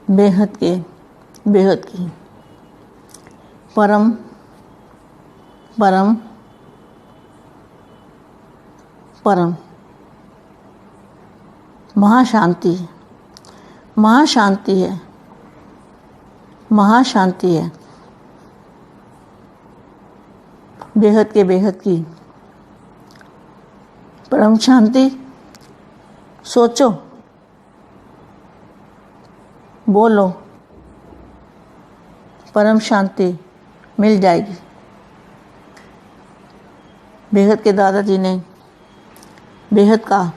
बेहद के बेहद की, परम परम परम, महाशांति महाशांति है, महाशांति है, बेहद के बेहद की परम शांति। सोचो, बोलो, परम शांति मिल जाएगी। बेहद के दादाजी ने बेहद का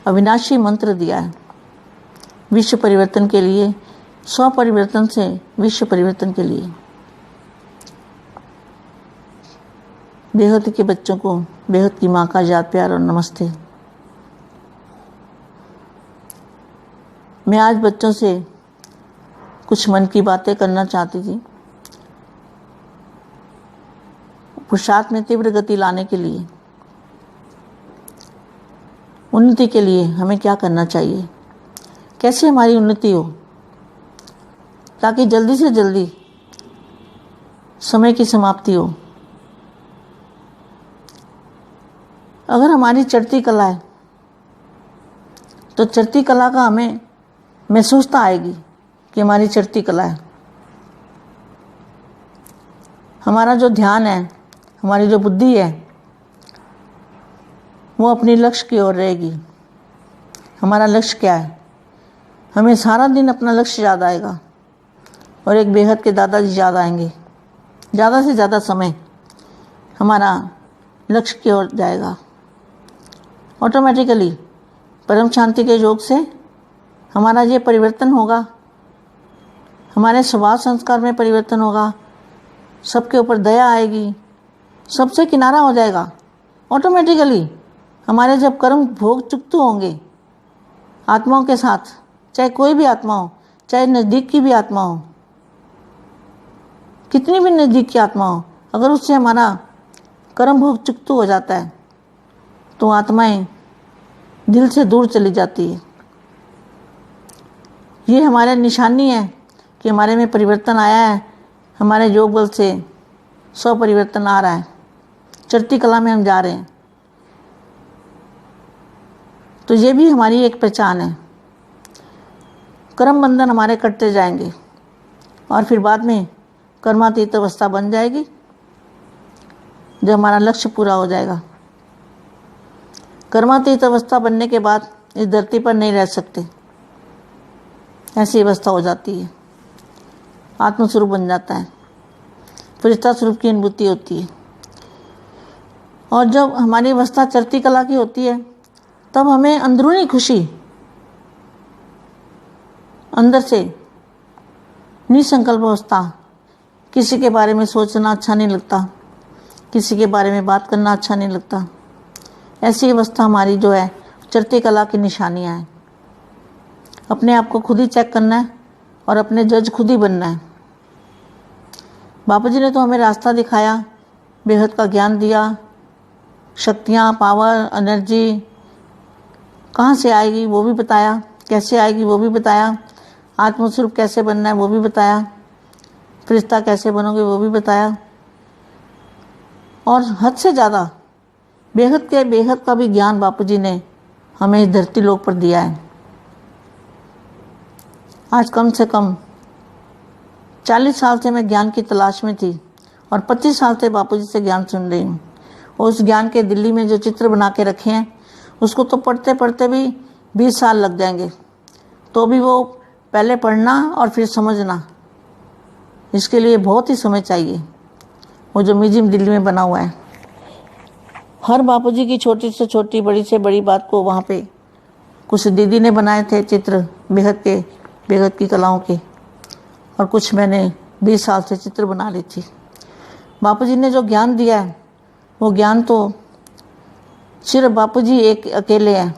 अविनाशी मंत्र दिया है विश्व परिवर्तन के लिए, स्व परिवर्तन से विश्व परिवर्तन के लिए। बेहद के बच्चों को बेहद की माँ का याद, प्यार और नमस्ते। मैं आज बच्चों से कुछ मन की बातें करना चाहती थी। पुरुषार्थ में तीव्र गति लाने के लिए, उन्नति के लिए हमें क्या करना चाहिए, कैसे हमारी उन्नति हो, ताकि जल्दी से जल्दी समय की समाप्ति हो। अगर हमारी चढ़ती कला है तो चढ़ती कला का हमें महसूसता आएगी कि हमारी चढ़ती कला है। हमारा जो ध्यान है, हमारी जो बुद्धि है, वो अपनी लक्ष्य की ओर रहेगी। हमारा लक्ष्य क्या है, हमें सारा दिन अपना लक्ष्य याद आएगा और एक बेहद के दादाजी याद आएंगे। ज़्यादा से ज़्यादा समय हमारा लक्ष्य की ओर जाएगा। ऑटोमेटिकली परम शांति के योग से हमारा ये परिवर्तन होगा, हमारे स्वभाव संस्कार में परिवर्तन होगा, सबके ऊपर दया आएगी, सबसे किनारा हो जाएगा। ऑटोमेटिकली हमारे जब कर्म भोग चुकते होंगे आत्माओं के साथ, चाहे कोई भी आत्मा हो, चाहे नज़दीक की भी आत्मा हो, कितनी भी नज़दीक की आत्मा हो, अगर उससे हमारा कर्म भोग चुकत हो जाता है तो आत्माएं दिल से दूर चली जाती है। ये हमारे निशानी है कि हमारे में परिवर्तन आया है, हमारे योग बल से स्व परिवर्तन आ रहा है, चढ़ती कला में हम जा रहे हैं। तो ये भी हमारी एक पहचान है। कर्म बंधन हमारे कटते जाएंगे और फिर बाद में कर्मातीत अवस्था बन जाएगी जब हमारा लक्ष्य पूरा हो जाएगा। कर्मातीत अवस्था बनने के बाद इस धरती पर नहीं रह सकते, ऐसी अवस्था हो जाती है। आत्मस्वरूप बन जाता है, फरिश्ता स्वरूप की अनुभूति होती है। और जब हमारी अवस्था चढ़ती कला की होती है तब हमें अंदरूनी खुशी, अंदर से निसंकल्प अवस्था, किसी के बारे में सोचना अच्छा नहीं लगता, किसी के बारे में बात करना अच्छा नहीं लगता। ऐसी अवस्था हमारी जो है चढ़ती कला की निशानियाँ हैं। अपने आप को खुद ही चेक करना है और अपने जज खुद ही बनना है। बापू जी ने तो हमें रास्ता दिखाया, बेहद का ज्ञान दिया, शक्तियाँ, पावर, एनर्जी कहाँ से आएगी वो भी बताया, कैसे आएगी वो भी बताया, आत्मस्वरूप कैसे बनना है वो भी बताया, फरिश्ता कैसे बनोगे वो भी बताया। और हद से ज़्यादा बेहद का भी ज्ञान बापू जी ने हमें इस धरती लोक पर दिया है। आज कम से कम 40 साल से मैं ज्ञान की तलाश में थी और 25 साल से बापू जी से ज्ञान सुन रही हूँ। और उस ज्ञान के दिल्ली में जो चित्र बना के रखे हैं उसको तो पढ़ते पढ़ते भी 20 साल लग जाएंगे, तो भी वो पहले पढ़ना और फिर समझना, इसके लिए बहुत ही समय चाहिए। वो जो म्यूजियम दिल्ली में बना हुआ है, हर बापूजी की छोटी से छोटी, बड़ी से बड़ी बात को वहाँ पे कुछ दीदी ने बनाए थे चित्र बेहद की कलाओं के, और कुछ मैंने 20 साल से चित्र बना ली थी। बापूजी ने जो ज्ञान दिया है वो ज्ञान तो सिर्फ बापूजी एक अकेले हैं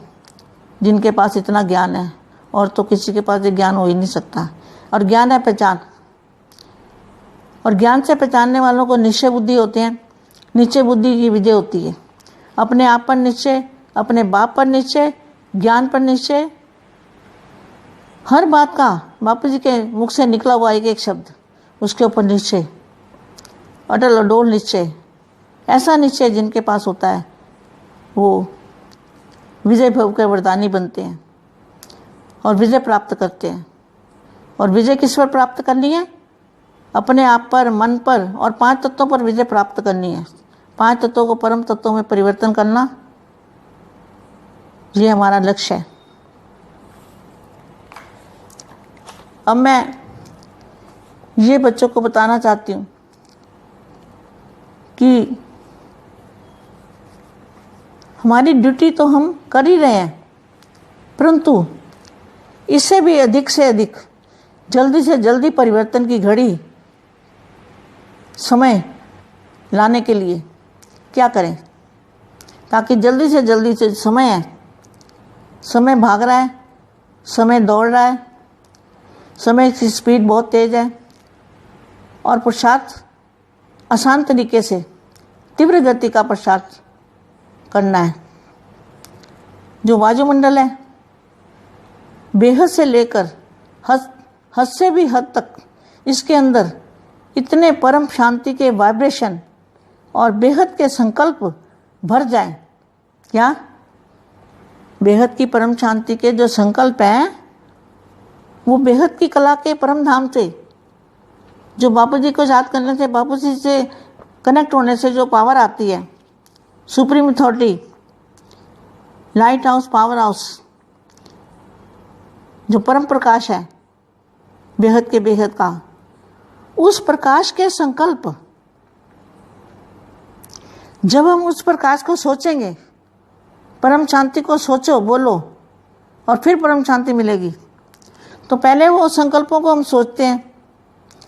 जिनके पास इतना ज्ञान है, और तो किसी के पास ये ज्ञान हो ही नहीं सकता। और ज्ञान है पहचान, और ज्ञान से पहचानने वालों को निश्चय बुद्धि होते हैं। निश्चय बुद्धि की विजय होती है। अपने आप पर निश्चय, अपने बाप पर निश्चय, ज्ञान पर निश्चय, हर बात का बापू जी के मुख से निकला हुआ एक शब्द, उसके ऊपर निश्चय, अटल अडोल निश्चय, ऐसा निश्चय जिनके पास होता है वो विजय भव के वरदानी बनते हैं और विजय प्राप्त करते हैं। और विजय किस पर प्राप्त करनी है? अपने आप पर, मन पर और 5 तत्वों पर विजय प्राप्त करनी है। 5 तत्वों को परम तत्वों में परिवर्तन करना, ये हमारा लक्ष्य है। अब मैं ये बच्चों को बताना चाहती हूँ कि हमारी ड्यूटी तो हम कर ही रहे हैं, परंतु इससे भी अधिक से अधिक जल्दी से जल्दी परिवर्तन की घड़ी समय लाने के लिए क्या करें, ताकि जल्दी से जल्दी से समय है, समय भाग रहा है, समय दौड़ रहा है, समय की स्पीड बहुत तेज है और पुरुषार्थ आसान तरीके से तीव्र गति का पुरुषार्थ करना है। जो वायुमंडल है, बेहद से लेकर हद से भी हद तक इसके अंदर इतने परम शांति के वाइब्रेशन और बेहद के संकल्प भर जाएं। क्या? बेहद की परम शांति के जो संकल्प हैं वो बेहद की कला के परम धाम से, जो बापू जी को याद करने से, बापू जी से कनेक्ट होने से जो पावर आती है, supreme authority, light house, power house, जो परम प्रकाश है बेहद के बेहद का, उस प्रकाश के संकल्प, जब हम उस प्रकाश को सोचेंगे, परम शांति को सोचो, बोलो और फिर परम शांति मिलेगी। तो पहले वो संकल्पों को हम सोचते हैं,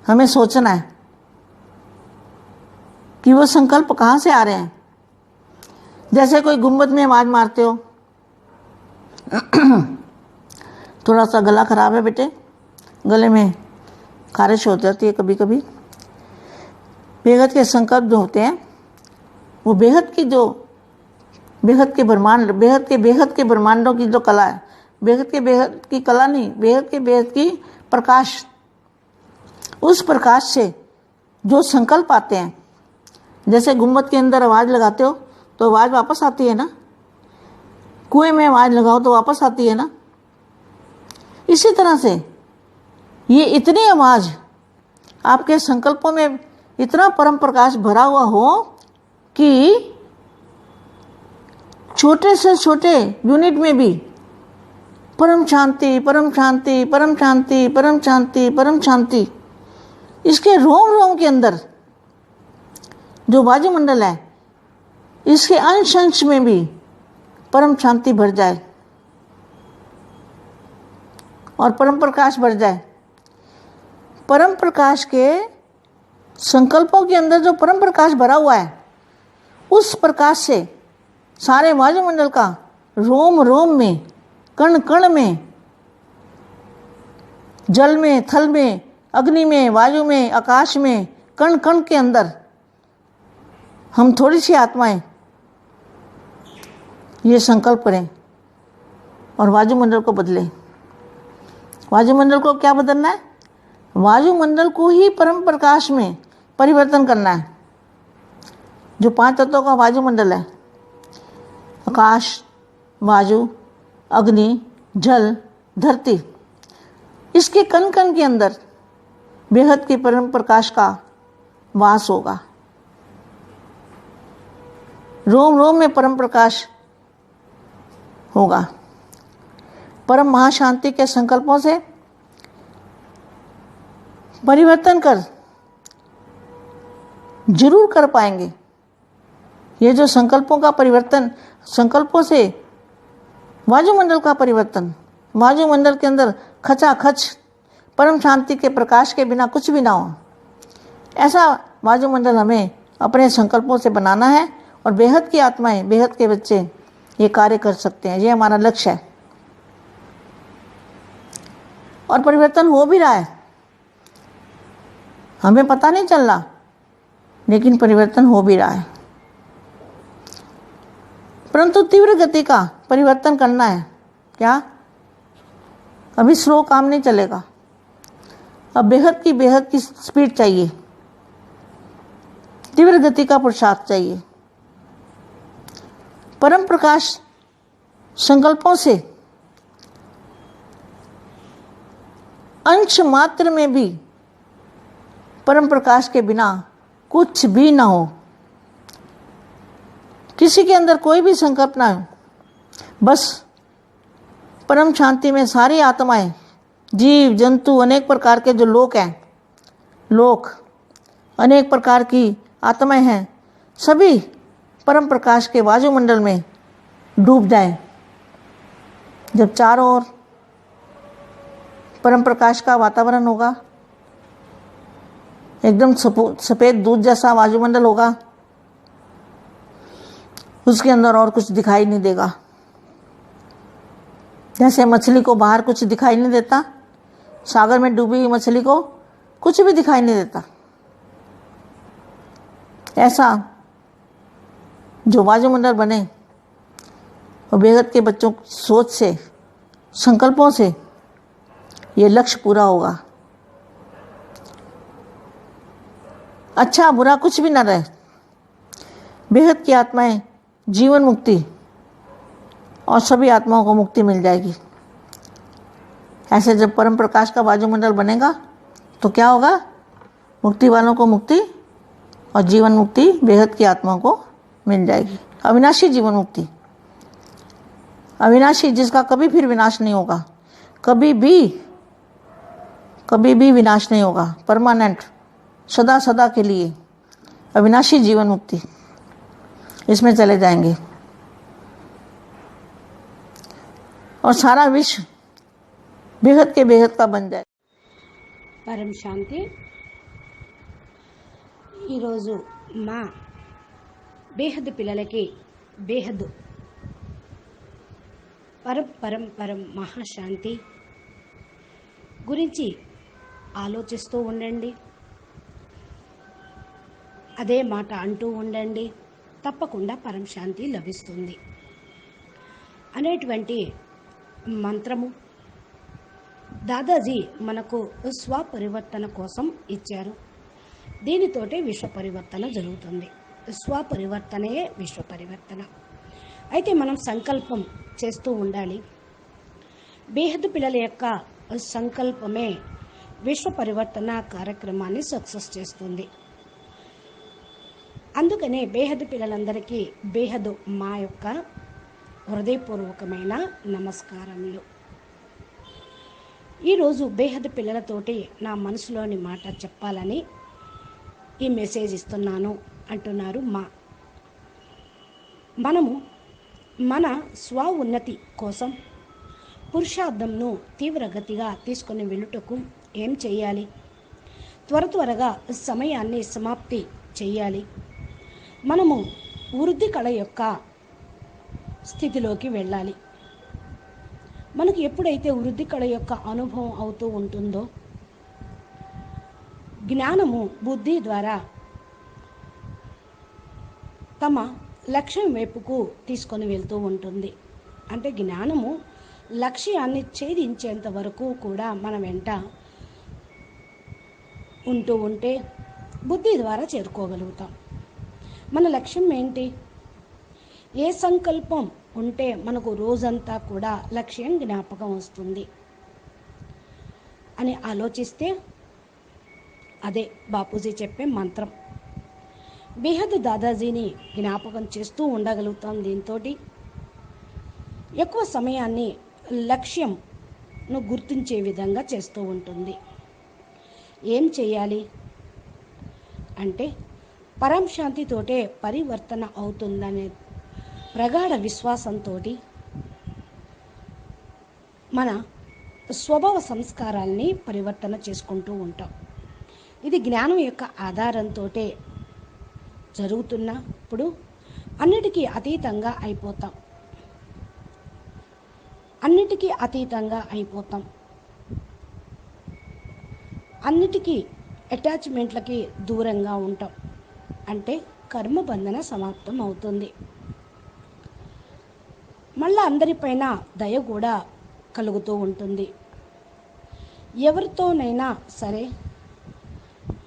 हमें सोचना है कि वो संकल्प कहाँ से आ रहे हैं। जैसे कोई गुंबद में आवाज़ मारते हो, थोड़ा सा गला खराब है बेटे, गले में खारिश हो जाती है कभी कभी। बेहद के संकल्प जो होते हैं वो बेहद की जो बेहद के ब्रह्मांड, बेहद के ब्रह्मांडों की जो कला है, बेहद की कला नहीं, बेहद की प्रकाश, उस प्रकाश से जो संकल्प आते हैं। जैसे गुंबद के अंदर आवाज़ लगाते हो तो आवाज़ वापस आती है ना, कुएं में आवाज़ लगाओ तो वापस आती है ना। इसी तरह से ये इतनी आवाज़ आपके संकल्पों में इतना परम प्रकाश भरा हुआ हो कि छोटे से छोटे यूनिट में भी परम शांति, परम शांति, परम शांति, परम शांति, परम शांति, इसके रोम रोम के अंदर जो वायुमंडल है, इसके अंश अंश में भी परम शांति भर जाए और परम प्रकाश भर जाए। परम प्रकाश के संकल्पों के अंदर जो परम प्रकाश भरा हुआ है, उस प्रकाश से सारे वायुमंडल का रोम रोम में, कण कण में, जल में, थल में, अग्नि में, वायु में, आकाश में, कण कण के अंदर हम थोड़ी सी आत्माएं ये संकल्प करें और वायुमंडल को बदलें। वायुमंडल को क्या बदलना है? वायुमंडल को ही परम प्रकाश में परिवर्तन करना है। जो 5 तत्वों का वायुमंडल है, आकाश, वायु, अग्नि, जल, धरती, इसके कण कण के अंदर बेहद के परम प्रकाश का वास होगा। रोम रोम में परम प्रकाश होगा। परम महाशांति के संकल्पों से परिवर्तन कर जरूर कर पाएंगे। ये जो संकल्पों का परिवर्तन, संकल्पों से वायुमंडल का परिवर्तन, वायुमंडल के अंदर खचाखच परम शांति के प्रकाश के बिना कुछ भी ना हो, ऐसा वायुमंडल हमें अपने संकल्पों से बनाना है और बेहद की आत्माएं, बेहद के बच्चे ये कार्य कर सकते हैं। ये हमारा लक्ष्य है और परिवर्तन हो भी रहा है, हमें पता नहीं चल रहा, लेकिन परिवर्तन हो भी रहा है। परंतु तीव्र गति का परिवर्तन करना है। क्या? अभी स्लो काम नहीं चलेगा, अब बेहद की स्पीड चाहिए, तीव्र गति का पुरुषार्थ चाहिए। परम प्रकाश संकल्पों से अंश मात्र में भी परम प्रकाश के बिना कुछ भी ना हो, किसी के अंदर कोई भी संकल्प ना हो, बस परम शांति में सारी आत्माएं, जीव जंतु, अनेक प्रकार के जो लोक अनेक प्रकार की आत्माएं हैं, सभी परम प्रकाश के वायुमंडल में डूब जाएं। जब चारों ओर परम प्रकाश का वातावरण होगा, एकदम सफेद दूध जैसा वायुमंडल होगा, उसके अंदर और कुछ दिखाई नहीं देगा। जैसे मछली को बाहर कुछ दिखाई नहीं देता, सागर में डूबी हुई मछली को कुछ भी दिखाई नहीं देता, ऐसा जो वायुमंडल बने और बेहद के बच्चों की सोच से, संकल्पों से ये लक्ष्य पूरा होगा। अच्छा बुरा कुछ भी ना रहे, बेहद की आत्माएं जीवन मुक्ति और सभी आत्माओं को मुक्ति मिल जाएगी। ऐसे जब परम प्रकाश का वायुमंडल बनेगा तो क्या होगा? मुक्ति वालों को मुक्ति और जीवन मुक्ति बेहद की आत्माओं को मिल जाएगी। अविनाशी जीवन मुक्ति, अविनाशी जिसका कभी फिर विनाश नहीं होगा, कभी भी विनाश नहीं होगा, परमानेंट, सदा सदा के लिए अविनाशी जीवन मुक्ति, इसमें चले जाएंगे और सारा विश्व बेहद के बेहद का बन जाए। పరం శాంతి. ఈరోజు మా బేహద్ పిల్లలకి బేహద్ పరం మహాశాంతి గురించి ఆలోచిస్తూ ఉండండి, అదే మాట అంటూ ఉండండి, తప్పకుండా పరం శాంతి లభిస్తుంది అనేటువంటి మంత్రము దాదాజీ మనకు స్వపరివర్తన కోసం ఇచ్చారు. దీనితోటే విశ్వ పరివర్తన జరుగుతుంది. స్వపరివర్తనయే విశ్వ పరివర్తన. అయితే మనం సంకల్పం చేస్తూ ఉండాలి. బేహద్ పిల్లల యొక్క సంకల్పమే విశ్వ పరివర్తన కార్యక్రమాన్ని సక్సెస్ చేస్తుంది. అందుకనే బేహద్ పిల్లలందరికీ బేహద్ మా యొక్క హృదయపూర్వకమైన నమస్కారములు. ఈరోజు బేహద్ పిల్లలతోటి నా మనసులోని మాట చెప్పాలని ఈ మెసేజ్ ఇస్తున్నాను అంటున్నారు మా. మనము మన స్వ ఉన్నతి కోసం పురుషార్థంను తీవ్రగతిగా తీసుకొని వెళ్ళుటకు ఏం చేయాలి? త్వరగా సమయాన్ని సమాప్తి చేయాలి. మనము వృద్ధి కళ యొక్క స్థితిలోకి వెళ్ళాలి. మనకు ఎప్పుడైతే వృద్ధి కళ యొక్క అనుభవం అవుతూ ఉంటుందో, జ్ఞానము బుద్ధి ద్వారా తమ లక్ష్యం వైపుకు తీసుకొని వెళ్తూ ఉంటుంది. అంటే జ్ఞానము లక్ష్యాన్ని ఛేదించేంత వరకు కూడా మన వెంట ఉంటూ ఉంటే బుద్ధి ద్వారా చేరుకోగలుగుతాం. మన లక్ష్యం ఏంటి? ఏ సంకల్పం ఉంటే మనకు రోజంతా కూడా లక్ష్యం జ్ఞాపకం వస్తుంది అని ఆలోచిస్తే అదే బాపూజీ చెప్పే మంత్రం. బేహద్ దాదాజీని జ్ఞాపకం చేస్తూ ఉండగలుగుతాం. దీంతో ఎక్కువ సమయాన్ని లక్ష్యంను గుర్తించే విధంగా చేస్తూ ఉంటుంది. ఏం చేయాలి అంటే పరం శాంతితోటే పరివర్తన అవుతుందనే ప్రగాఢ విశ్వాసంతో మన స్వభావ సంస్కారాల్ని పరివర్తన చేసుకుంటూ ఉంటాం. ఇది జ్ఞానం యొక్క ఆధారంతో జరుగుతున్నప్పుడు అన్నిటికీ అతీతంగా అయిపోతాం. అన్నిటికీ అటాచ్మెంట్లకి దూరంగా ఉంటాం. అంటే కర్మబంధన సమాప్తం అవుతుంది. మళ్ళీ అందరిపైన దయ కూడా కలుగుతూ ఉంటుంది. ఎవరితోనైనా సరే,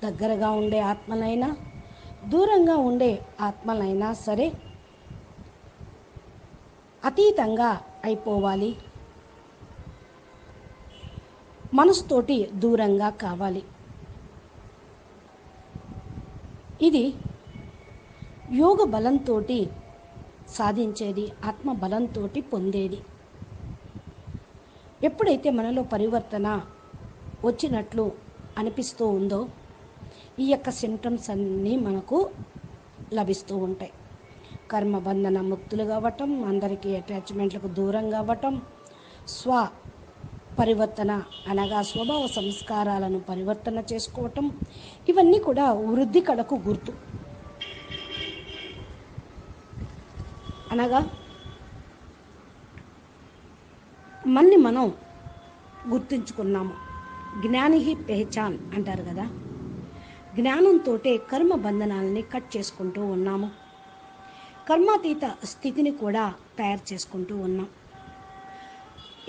దగ్గరగా ఉండే ఆత్మలైనా దూరంగా ఉండే ఆత్మలైనా సరే అతీతంగా అయిపోవాలి, మనసుతోటి దూరంగా కావాలి. ఇది యోగ బలంతో సాధించేది, ఆత్మ బలంతో పొందేది. ఎప్పుడైతే మనలో పరివర్తన వచ్చినట్లు అనిపిస్తూ ఉందో ఈ యొక్క సిమ్టమ్స్ అన్నీ మనకు లభిస్తూ ఉంటాయి. కర్మబంధన ముక్తులు కావటం, అందరికీ అటాచ్మెంట్లకు దూరం కావటం, స్వ పరివర్తన అనగా స్వభావ సంస్కారాలను పరివర్తన చేసుకోవటం, ఇవన్నీ కూడా వృద్ధి కళకు గుర్తు. అనగా మన్ని మనం గుర్తించుకున్నాము. జ్ఞానిహి పెహచాన్ అంటారు కదా, జ్ఞానంతో కర్మ బంధనాలని కట్ చేసుకుంటూ ఉన్నాము. కర్మాతీత స్థితిని కూడా తయారు చేసుకుంటూ ఉన్నాం.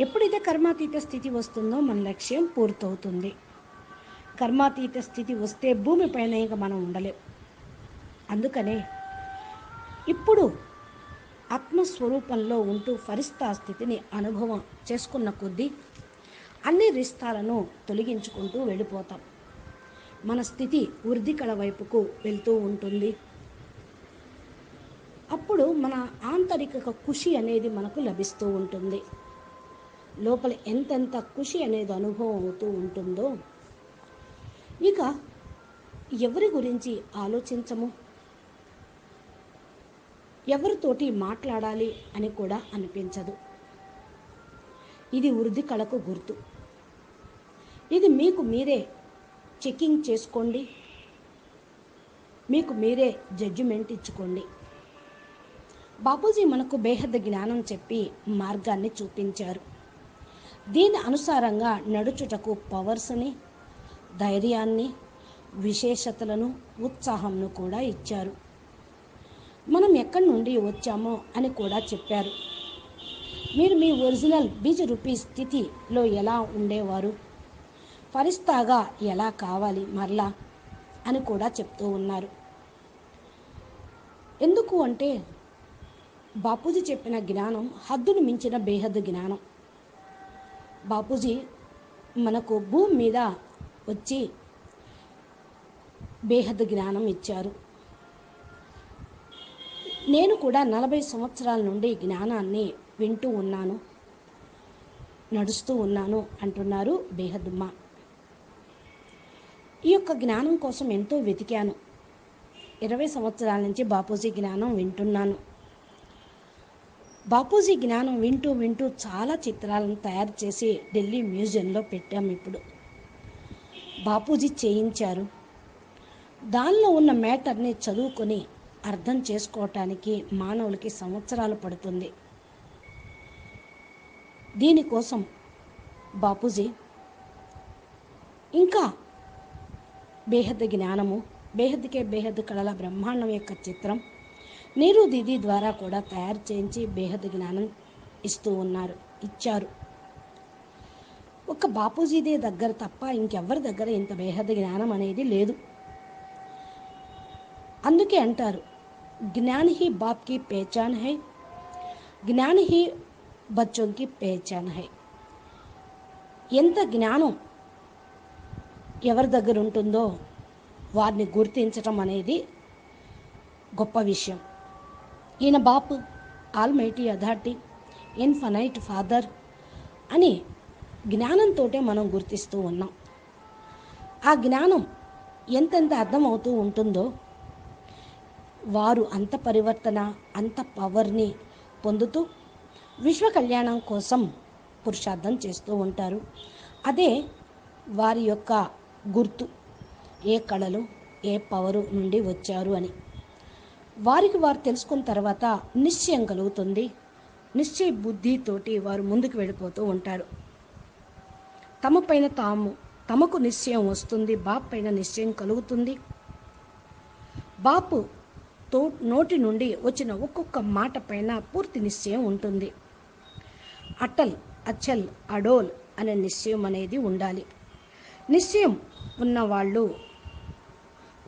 ఎప్పుడైతే కర్మాతీత స్థితి వస్తుందో మన లక్ష్యం పూర్తవుతుంది. కర్మాతీత స్థితి వస్తే భూమిపైన ఇంకా మనం ఉండలేం. అందుకనే ఇప్పుడు ఆత్మస్వరూపంలో ఉంటూ ఫరిస్తా స్థితిని అనుభవం చేసుకున్న కొద్దీ అన్ని రిస్తాలను తొలగించుకుంటూ వెళ్ళిపోతాం. మన స్థితి వృద్ధి కళ వైపుకు వెళ్తూ ఉంటుంది. అప్పుడు మన ఆంతరిక ఖుషి అనేది మనకు లభిస్తూ ఉంటుంది. లోపల ఎంతెంత ఖుషి అనేది అనుభవం అవుతూ ఉంటుందో ఇక ఎవరి గురించి ఆలోచించము, ఎవరితోటి మాట్లాడాలి అని కూడా అనిపించదు. ఇది వృద్ధి కళకు గుర్తు. ఇది మీకు మీరే చెకింగ్ చేసుకోండి, మీకు మీరే జడ్జిమెంట్ ఇచ్చుకోండి. బాపూజీ మనకు బేహద్ జ్ఞానం చెప్పి మార్గాన్ని చూపించారు. దీని అనుసారంగా నడుచుటకు పవర్స్ని, ధైర్యాన్ని, విశేషతలను, ఉత్సాహంను కూడా ఇచ్చారు. మనం ఎక్కడి నుండి వచ్చామో అని కూడా చెప్పారు. మీరు మీ ఒరిజినల్ బీజరూపీ స్థితిలో ఎలా ఉండేవారు, ఫరిస్తాగా ఎలా కావాలి మరలా అని కూడా చెప్తూ ఉన్నారు. ఎందుకు అంటే బాపూజీ చెప్పిన జ్ఞానం హద్దును మించిన బేహద్ జ్ఞానం. బాపూజీ మనకు భూమి మీద వచ్చి బేహద్ జ్ఞానం ఇచ్చారు. నేను కూడా 40 సంవత్సరాల నుండి జ్ఞానాన్ని వింటూ ఉన్నాను, నడుస్తూ ఉన్నాను అంటున్నారు బేహద్మా. ఈ యొక్క జ్ఞానం కోసం ఎంతో వెతికాను. 20 సంవత్సరాల నుంచి బాపూజీ జ్ఞానం వింటున్నాను. బాపూజీ జ్ఞానం వింటూ వింటూ చాలా చిత్రాలను తయారు చేసి ఢిల్లీ మ్యూజియంలో పెట్టాము. ఇప్పుడు బాపూజీ చేయించారు. దానిలో ఉన్న మ్యాటర్ని చదువుకొని అర్థం చేసుకోవటానికి మానవులకి సంవత్సరాలు పడుతుంది. దీనికోసం బాపూజీ ఇంకా బేహద్ జ్ఞానము, బేహద్కే బేహద్ కళల బ్రహ్మాండం యొక్క చిత్రం నీరు దీదీ ద్వారా కూడా తయారు చేయించి బేహద్ జ్ఞానం ఇచ్చారు. ఒక బాపూజీదే దగ్గర తప్ప ఇంకెవరి దగ్గర ఇంత బేహద్ జ్ఞానం అనేది లేదు. అందుకే అంటారు, జ్ఞాన్ హీ బాప్ కి పహచాన్ హై, జ్ఞాన్ హీ బచ్చోం కి పహచాన్ హై. ఎంత జ్ఞానం ఎవరి దగ్గర ఉంటుందో వారిని గుర్తించటం అనేది గొప్ప విషయం. ఈయన బాపు, ఆల్మైటీ అథారిటీ, ఇన్ఫనైట్ ఫాదర్ అని జ్ఞానంతో మనం గుర్తిస్తూ ఉన్నాం. ఆ జ్ఞానం ఎంతెంత అర్థమవుతూ ఉంటుందో వారు అంత పరివర్తన, అంత పవర్ని పొందుతూ విశ్వ కళ్యాణం కోసం పురుషార్థం చేస్తూ ఉంటారు. అదే వారి యొక్క గుర్తు, ఏ కళలు, ఏ పవరు నుండి వచ్చారు అని. వారికి వారు తెలుసుకున్న తర్వాత నిశ్చయం కలుగుతుంది. నిశ్చయ బుద్ధితోటి వారు ముందుకు వెళ్ళిపోతూ ఉంటారు. తమకు నిశ్చయం వస్తుంది, బాప్ పైన నిశ్చయం కలుగుతుంది. బాపు నోటి నుండి వచ్చిన ఒక్కొక్క మాట పైన పూర్తి నిశ్చయం ఉంటుంది. అటల్, అచల్, అడోల్ అనే నిశ్చయం అనేది ఉండాలి. నిశ్చయం ఉన్నవాళ్ళు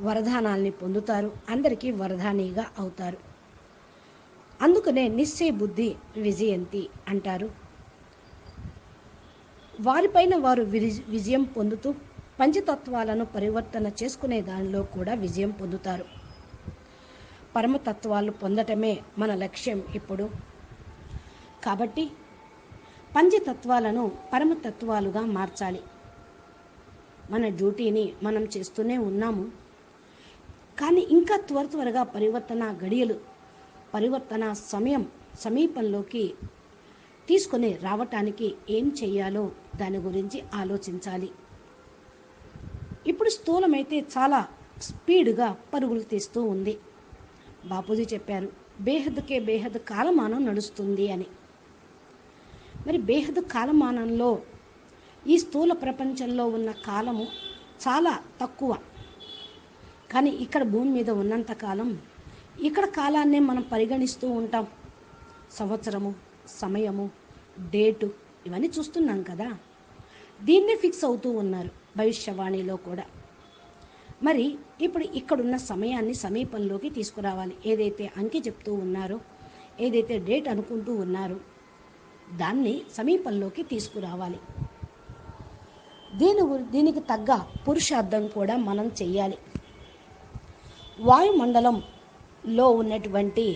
వరదానాల్ని పొందుతారు, అందరికీ వరదానిగా అవుతారు. అందుకనే నిశ్చయ బుద్ధి విజయంతి అంటారు. వారిపైన వారు విజయం పొందుతూ పంచతత్వాలను పరివర్తన చేసుకునే దానిలో కూడా విజయం పొందుతారు. పరమతత్వాలు పొందటమే మన లక్ష్యం ఇప్పుడు. కాబట్టి పంచతత్వాలను పరమతత్వాలుగా మార్చాలి. మన డ్యూటీని మనం చేస్తూనే ఉన్నాము. కానీ ఇంకా త్వరగా పరివర్తన సమయం సమీపంలోకి తీసుకొని రావటానికి ఏం చేయాలో దాని గురించి ఆలోచించాలి. ఇప్పుడు స్థూలమైతే చాలా స్పీడ్గా పరుగులు తీస్తూ ఉంది. బాపూజీ చెప్పారు, బేహద్కే బేహద్ కాలమానం నడుస్తుంది అని. మరి బేహద్ కాలమానంలో ఈ స్థూల ప్రపంచంలో ఉన్న కాలము చాలా తక్కువ. కానీ ఇక్కడ భూమి మీద ఉన్నంత కాలం ఇక్కడ కాలాన్నే మనం పరిగణిస్తూ ఉంటాం. సంవత్సరము, సమయము, డేటు ఇవన్నీ చూస్తున్నాం కదా. దీన్నే ఫిక్స్ అవుతూ ఉన్నారు భవిష్యవాణిలో కూడా. మరి ఇప్పుడు ఇక్కడున్న సమయాన్ని సమీపంలోకి తీసుకురావాలి. ఏదైతే అంకె చెప్తూ ఉన్నారో, ఏదైతే డేట్ అనుకుంటూ ఉన్నారో దాన్ని సమీపంలోకి తీసుకురావాలి. దీనికి తగ్గ పురుషార్థం కూడా మనం చెయ్యాలి. వాయుమండలంలో ఉన్నటువంటి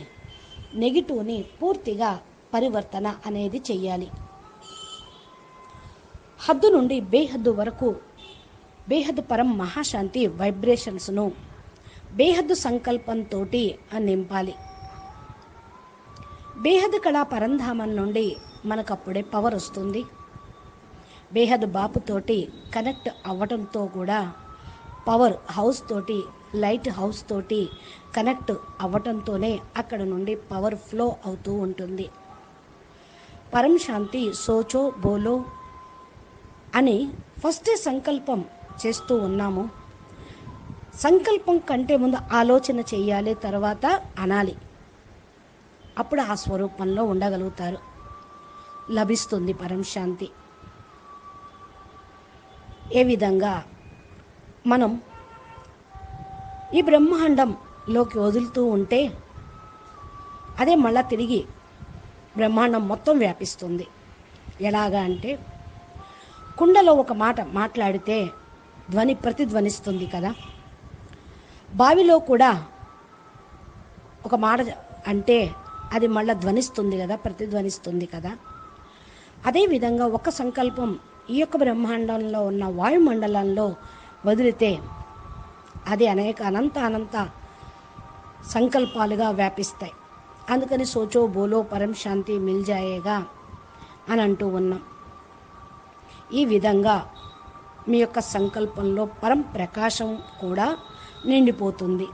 నెగిటివ్ని పూర్తిగా పరివర్తన అనేది చెయ్యాలి. హద్దు నుండి బేహద్దు వరకు బేహద్దు పరం మహాశాంతి వైబ్రేషన్స్ను బేహద్దు సంకల్పంతో నింపాలి. బేహద్దు కళా పరంధామం నుండి మనకు అప్పుడే పవర్ వస్తుంది. బేహద్ బాపుతోటి కనెక్ట్ అవ్వటంతో కూడా పవర్ హౌస్ తోటి, లైట్ హౌస్ తోటి కనెక్ట్ అవ్వటంతోనే అక్కడ నుండి పవర్ ఫ్లో అవుతూ ఉంటుంది. పరం శాంతి సోచో బోలో అని ఫస్టే సంకల్పం చేస్తూ ఉన్నాము. సంకల్పం కంటే ముందు ఆలోచన చేయాలి, తర్వాత అనాలి. అప్పుడు ఆ స్వరూపంలో ఉండగలుగుతారు. లభిస్తుంది పరం శాంతి. ఏ విధంగా మనం ఈ బ్రహ్మాండంలోకి వదులుతూ ఉంటే అదే మళ్ళా తిరిగి బ్రహ్మాండం మొత్తం వ్యాపిస్తుంది. ఎలాగా అంటే, కుండలో ఒక మాట మాట్లాడితే ధ్వని ప్రతిధ్వనిస్తుంది కదా. బావిలో కూడా ఒక మాట అంటే అది మళ్ళీ ధ్వనిస్తుంది కదా, ప్రతిధ్వనిస్తుంది కదా. అదేవిధంగా ఒక సంకల్పం ఈ యొక్క బ్రహ్మాండంలో ఉన్న వాయుమండలంలో వదిలితే అది అనేక అనంత సంకల్పాలుగా వ్యాపిస్తాయి. అందుకని సోచో బోలో పరం శాంతి మిల్ జాయేగా అని అంటూ ఉన్నాం. ఈ విధంగా మీ యొక్క సంకల్పంలో పరం ప్రకాశం కూడా నిండిపోతుంది.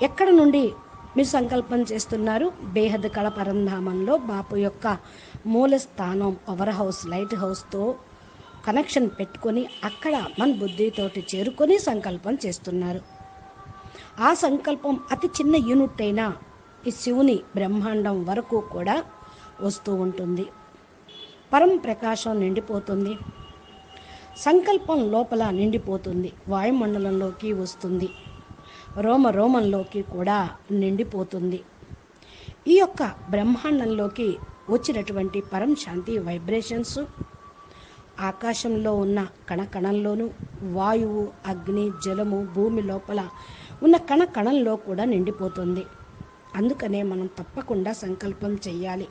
ఎక్కడ నుండి మీరు సంకల్పం చేస్తున్నారు? బేహద్ కళ పరంధామంలో బాపు యొక్క మూల స్థానం పవర్ హౌస్, లైట్ హౌస్తో కనెక్షన్ పెట్టుకొని అక్కడ మన బుద్ధితోటి చేరుకొని సంకల్పం చేస్తున్నారు. ఆ సంకల్పం అతి చిన్న యూనిట్ అయినా ఈ శివుని బ్రహ్మాండం వరకు కూడా వస్తూ ఉంటుంది. పరం ప్రకాశం నిండిపోతుంది. సంకల్పం లోపల నిండిపోతుంది, వాయుమండలంలోకి వస్తుంది, రోమంలోకి కూడా నిండిపోతుంది. ఈ యొక్క బ్రహ్మాండంలోకి వచ్చినటువంటి పరం శాంతి వైబ్రేషన్స్ ఆకాశంలో ఉన్న కణకణంలోనూ, వాయువు, అగ్ని, జలము, భూమి లోపల ఉన్న కణకణంలో కూడా నిండిపోతుంది. అందుకనే మనం తప్పకుండా సంకల్పం చెయ్యాలి.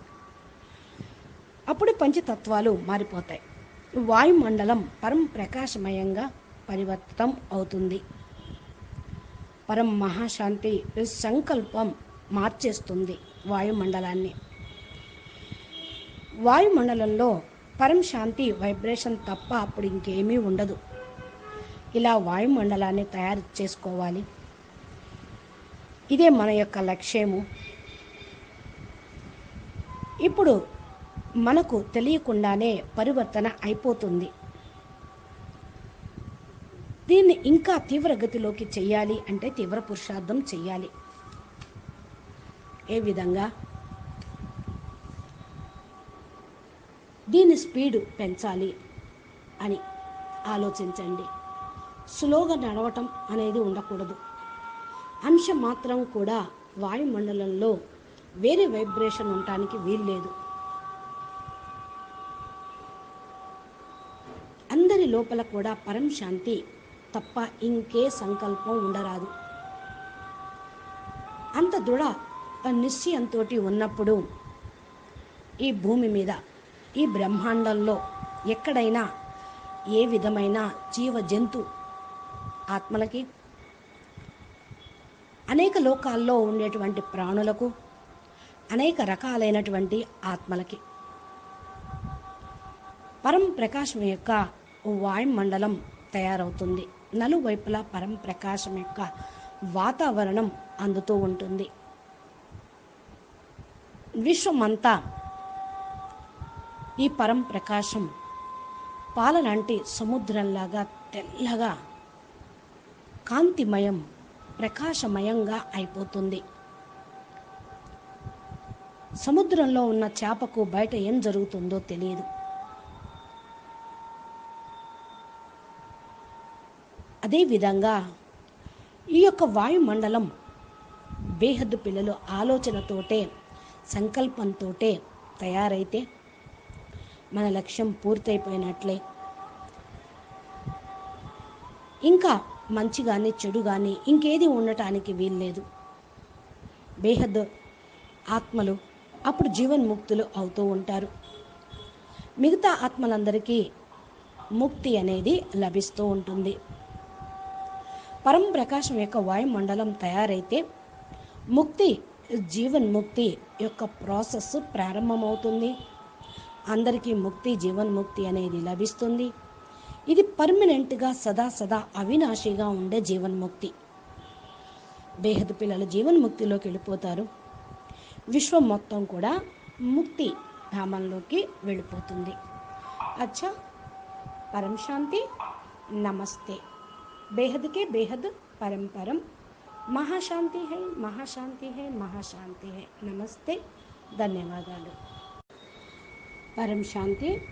అప్పుడు పంచతత్వాలు మారిపోతాయి. వాయుమండలం పరం ప్రకాశమయంగా పరివర్తితం అవుతుంది. పరం మహాశాంతి సంకల్పం మార్చేస్తుంది వాయుమండలాన్ని. వాయుమండలంలో పరం శాంతి వైబ్రేషన్ తప్ప అప్పుడు ఇంకేమీ ఉండదు. ఇలా వాయుమండలాన్ని తయారు చేసుకోవాలి. ఇదే మన యొక్క లక్ష్యము. ఇప్పుడు మనకు తెలియకుండానే పరివర్తన అయిపోతుంది. దీన్ని ఇంకా తీవ్రగతిలోకి చెయ్యాలి అంటే తీవ్ర పురుషార్థం చెయ్యాలి. ఏ విధంగా? దీని స్పీడు పెంచాలి. అని ఆలోచించండి. స్లోగా నడవటం అనేది ఉండకూడదు. అంశం మాత్రం కూడా వాయుమండలంలో వేరే వైబ్రేషన్ ఉండటానికి వీల్లేదు. అందరి లోపల కూడా పరం శాంతి తప్ప ఇంకే సంకల్పం ఉండరాదు. అంత దృఢ నిశ్చయంతో ఉన్నప్పుడు ఈ భూమి మీద, ఈ బ్రహ్మాండంలో ఎక్కడైనా ఏ విధమైన జీవ జంతు ఆత్మలకి, అనేక లోకాల్లో ఉండేటువంటి ప్రాణులకు, అనేక రకాలైనటువంటి ఆత్మలకి పరం ప్రకాశం యొక్క వాయుమండలం తయారవుతుంది. నలువైపులా పరం ప్రకాశం యొక్క వాతావరణం అందుతూ ఉంటుంది. విశ్వమంతా ఈ పరం ప్రకాశం పాలలాంటి సముద్రంలాగా తెల్లగా కాంతిమయం ప్రకాశమయంగా అయిపోతుంది. సముద్రంలో ఉన్న చేపకు బయట ఏం జరుగుతుందో తెలియదు. అదేవిధంగా ఈ యొక్క వాయుమండలం బేహద్దు పిల్లలు ఆలోచనతోటే, సంకల్పంతోటే తయారైతే మన లక్ష్యం పూర్తయిపోయినట్లే. ఇంకా మంచి కానీ చెడు కానీ ఇంకేది ఉండటానికి వీల్లేదు. బేహద్ ఆత్మలు అప్పుడు జీవన్ముక్తులు అవుతూ ఉంటారు. మిగతా ఆత్మలందరికీ ముక్తి అనేది లభిస్తూ ఉంటుంది. పరం ప్రకాశం యొక్క వాయుమండలం తయారైతే ముక్తి, జీవన్ముక్తి యొక్క ప్రాసెస్ ప్రారంభమవుతుంది. అందరికీ ముక్తి, జీవన్ముక్తి అనేది లభిస్తుంది. ఇది పర్మనెంట్గా సదా అవినాశిగా ఉండే జీవన్ముక్తి. బేహద్ పిల్లలు జీవన్ముక్తిలోకి వెళ్ళిపోతారు. విశ్వం మొత్తం కూడా ముక్తి ధామంలోకి వెళ్ళిపోతుంది. అచ్చా, పరం శాంతి, నమస్తే. बेहद के बेहद परम परम महाशांति है, महाशांति है, महाशांति है. नमस्ते, ధన్యవాదాలు. పరం శాంతి.